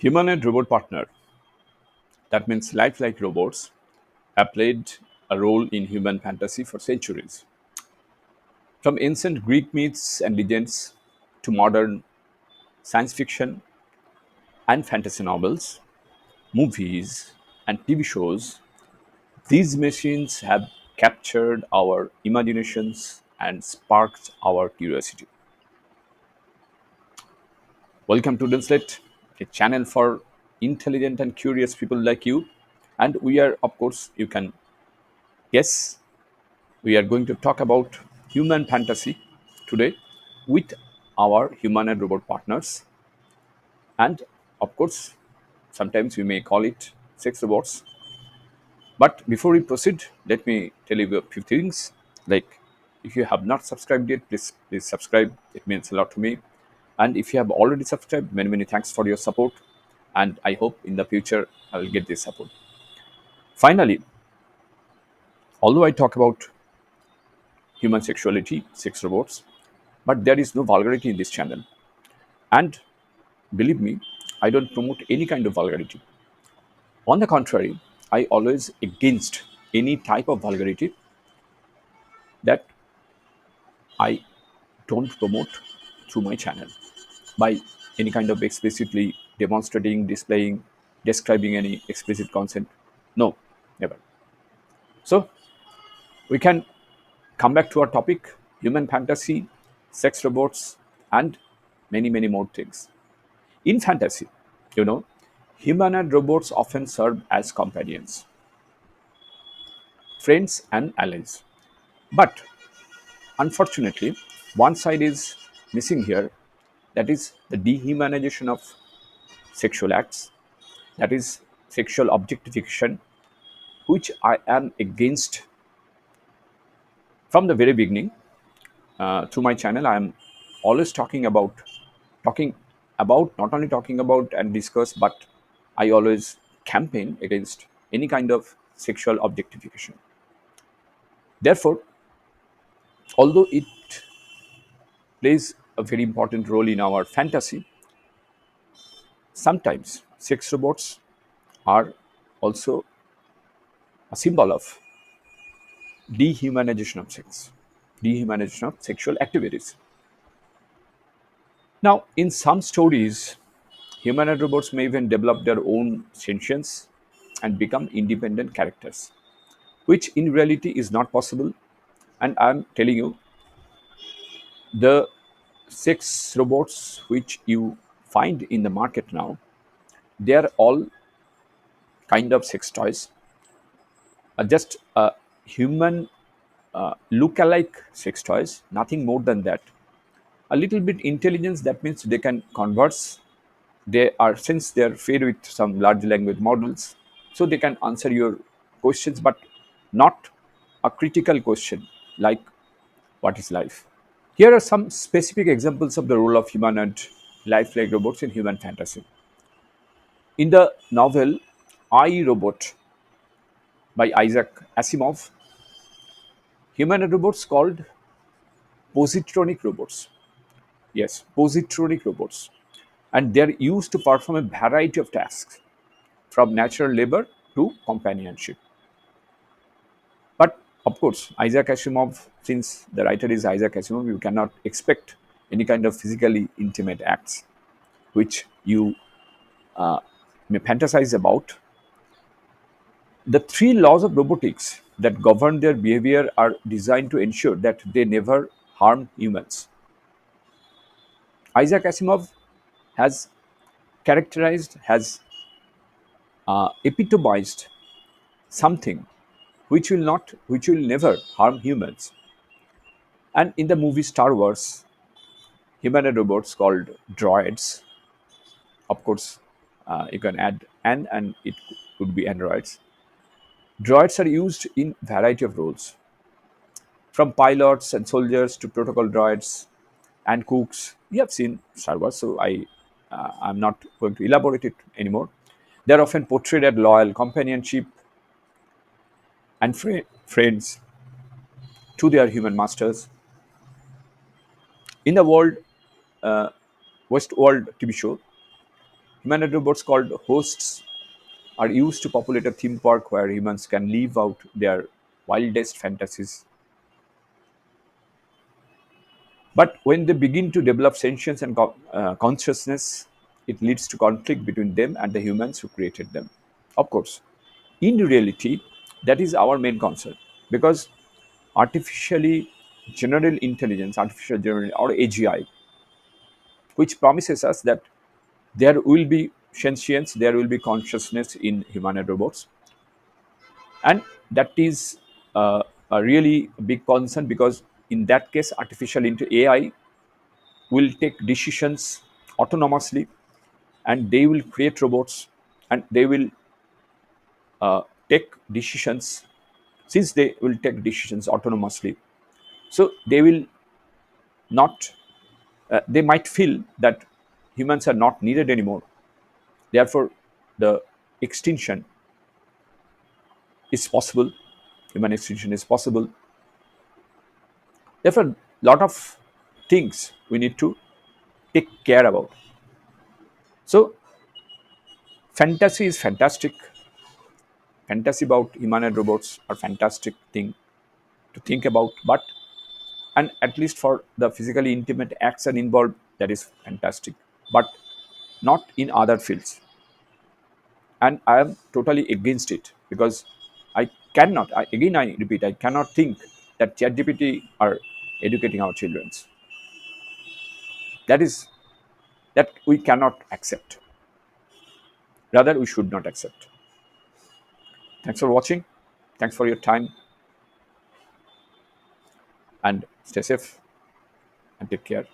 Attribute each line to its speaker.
Speaker 1: Humanoid robot partner, that means lifelike robots, have played a role in human fantasy for centuries. From ancient Greek myths and legends to modern science fiction and fantasy novels, movies, and TV shows, these machines have captured our imaginations and sparked our curiosity. Welcome to Denslet, a channel for intelligent and curious people like you. And we are, of course, you can guess, we are going to talk about human fantasy today with our human and robot partners. And of course, sometimes we may call it sex robots. But before we proceed, let me tell you a few things. Like, if you have not subscribed yet, please subscribe. It means a lot to me. And if you have already subscribed, many thanks for your support. And I hope in the future I will get this support. Finally, although I talk about human sexuality, sex robots, but there is no vulgarity in this channel. And believe me, I don't promote any kind of vulgarity. On the contrary, I always against any type of vulgarity that I don't promote through my channel by any kind of explicitly demonstrating, displaying, describing any explicit content. No, never. So we can come back to our topic: human fantasy, sex robots, and many more things. In fantasy, you know, human and robots often serve as companions, friends, and allies. But unfortunately, one side is missing here, that is the dehumanization of sexual acts, that is sexual objectification, which I am against from the very beginning. Through my channel, I am always talking about not only talking about and discuss, but I always campaign against any kind of sexual objectification. Therefore, although it plays a very important role in our fantasy, sometimes sex robots are also a symbol of dehumanization of sex, dehumanization of sexual activities. Now, in some stories, humanoid robots may even develop their own sentience and become independent characters, which in reality is not possible. And I'm telling you, the sex robots which you find in the market now, they are all kind of sex toys, just human look-alike sex toys, nothing more than that. A little bit intelligence, that means they can converse. They are, since they are fed with some large language models, so they can answer your questions, but not a critical question like what is life. Here are some specific examples of the role of human and lifelike robots in human fantasy. In the novel I, Robot by Isaac Asimov, human and robots called positronic robots. Yes, positronic robots. And they are used to perform a variety of tasks, from natural labor to companionship. But of course, Isaac Asimov, since the writer is Isaac Asimov, you cannot expect any kind of physically intimate acts which you may fantasize about. The three laws of robotics that govern their behavior are designed to ensure that they never harm humans. Isaac Asimov has epitomized something which will never harm humans. And in the movie Star Wars, humanoid robots called droids, of course, you can add and it could be androids. Droids are used in variety of roles, from pilots and soldiers to protocol droids and cooks. We have seen Star Wars, so I'm not going to elaborate it anymore. They are often portrayed as loyal companionship and friends to their human masters. In the world Westworld TV show, Humanoid robots called hosts are used to populate a theme park where humans can live out their wildest fantasies. But when they begin to develop sentience and consciousness, it leads to conflict between them and the humans who created them. Of course, in reality, that is our main concern because artificially general intelligence, artificial general or AGI, which promises us that there will be sentience, there will be consciousness in humanoid robots, and that is a really big concern because in that case, artificial into AI will take decisions autonomously, and they will create robots, and they will take decisions. Since they will take decisions autonomously, so they will not they might feel that humans are not needed anymore. Therefore, the extinction is possible. Human extinction is possible. Therefore, a lot of things we need to take care about. So, fantasy is fantastic. Fantasy about humanoid robots are fantastic thing to think about. But and at least for the physically intimate action involved, that is fantastic. But not in other fields. And I am totally against it because again I repeat, I cannot think that ChatGPT are educating our children. That is that we cannot accept. Rather, we should not accept. Thanks for watching. Thanks for your time, and stay safe and take care.